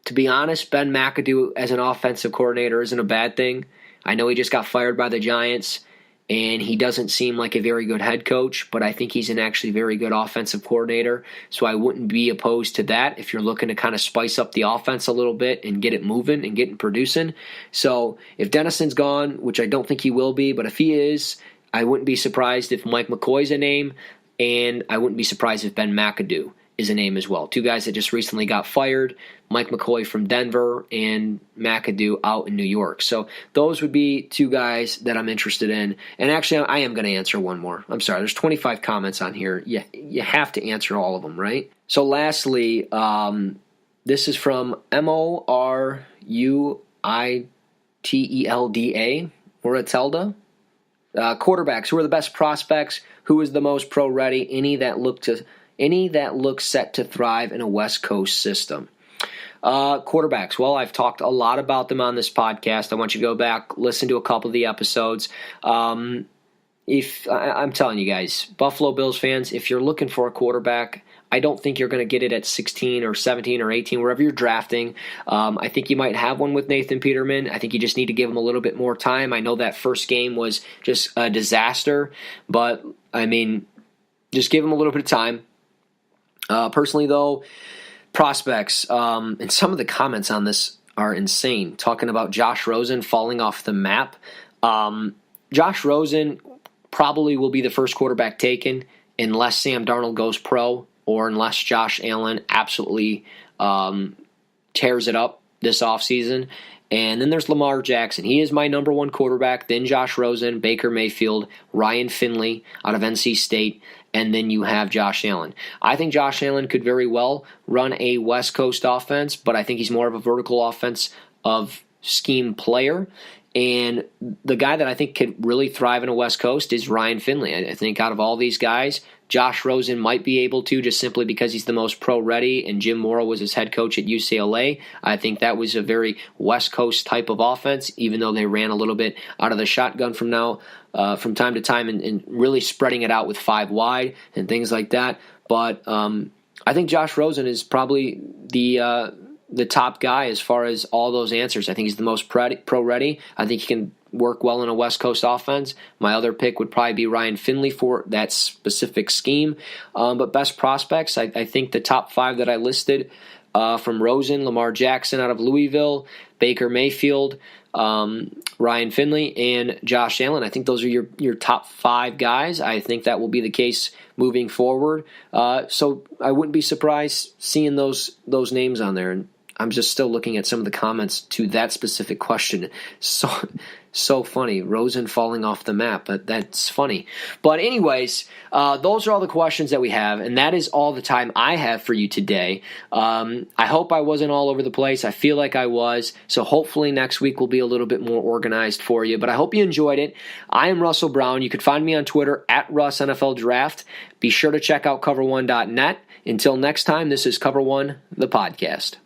To be honest, Ben McAdoo as an offensive coordinator isn't a bad thing. I know he just got fired by the Giants, and he doesn't seem like a very good head coach, but I think he's an actually very good offensive coordinator, so I wouldn't be opposed to that if you're looking to kind of spice up the offense a little bit and get it moving and getting producing. So if Dennison's gone, which I don't think he will be, but if he is, I wouldn't be surprised if Mike McCoy's a name, and I wouldn't be surprised if Ben McAdoo is a name as well. Two guys that just recently got fired, Mike McCoy from Denver and McAdoo out in New York. So those would be two guys that I'm interested in. And actually, I am going to answer one more. I'm sorry, there's 25 comments on here. You have to answer all of them, right? So lastly, this is from Moruitelda, Moratelda. Quarterbacks, who are the best prospects? Who is the most pro-ready? Any that look set to thrive in a West Coast system. Quarterbacks. Well, I've talked a lot about them on this podcast. I want you to go back, listen to a couple of the episodes. If I'm telling you guys, Buffalo Bills fans, if you're looking for a quarterback, I don't think you're going to get it at 16 or 17 or 18, wherever you're drafting. I think you might have one with Nathan Peterman. I think you just need to give him a little bit more time. I know that first game was just a disaster, but, I mean, just give him a little bit of time. Personally, though, prospects, and some of the comments on this are insane, talking about Josh Rosen falling off the map. Josh Rosen probably will be the first quarterback taken unless Sam Darnold goes pro, or unless Josh Allen absolutely tears it up this offseason. And then there's Lamar Jackson. He is my number one quarterback. Then Josh Rosen, Baker Mayfield, Ryan Finley out of NC State, and then you have Josh Allen. I think Josh Allen could very well run a West Coast offense, but I think he's more of a vertical offense of scheme player. And the guy that I think could really thrive in a West Coast is Ryan Finley. I think out of all these guys, Josh Rosen might be able to, just simply because he's the most pro-ready, and Jim Mora was his head coach at UCLA. I think that was a very West Coast type of offense, even though they ran a little bit out of the shotgun from time to time, and really spreading it out with 5 wide and things like that. But I think Josh Rosen is probably the top guy as far as all those answers. I think he's the most pro-ready. I think he can work well in a West Coast offense. My other pick would probably be Ryan Finley for that specific scheme. But best prospects, I think the top 5 that I listed from Rosen, Lamar Jackson out of Louisville, Baker Mayfield, Ryan Finley, and Josh Allen. I think those are your top 5 guys. I think that will be the case moving forward. So I wouldn't be surprised seeing those names on there. And I'm just still looking at some of the comments to that specific question. So funny. Rosen falling off the map, but that's funny. But anyways, those are all the questions that we have, and that is all the time I have for you today. I hope I wasn't all over the place. I feel like I was, so hopefully next week will be a little bit more organized for you. But I hope you enjoyed it. I am Russell Brown. You can find me on Twitter at RussNFLDraft. Be sure to check out cover1.net. Until next time, this is Cover One, the podcast.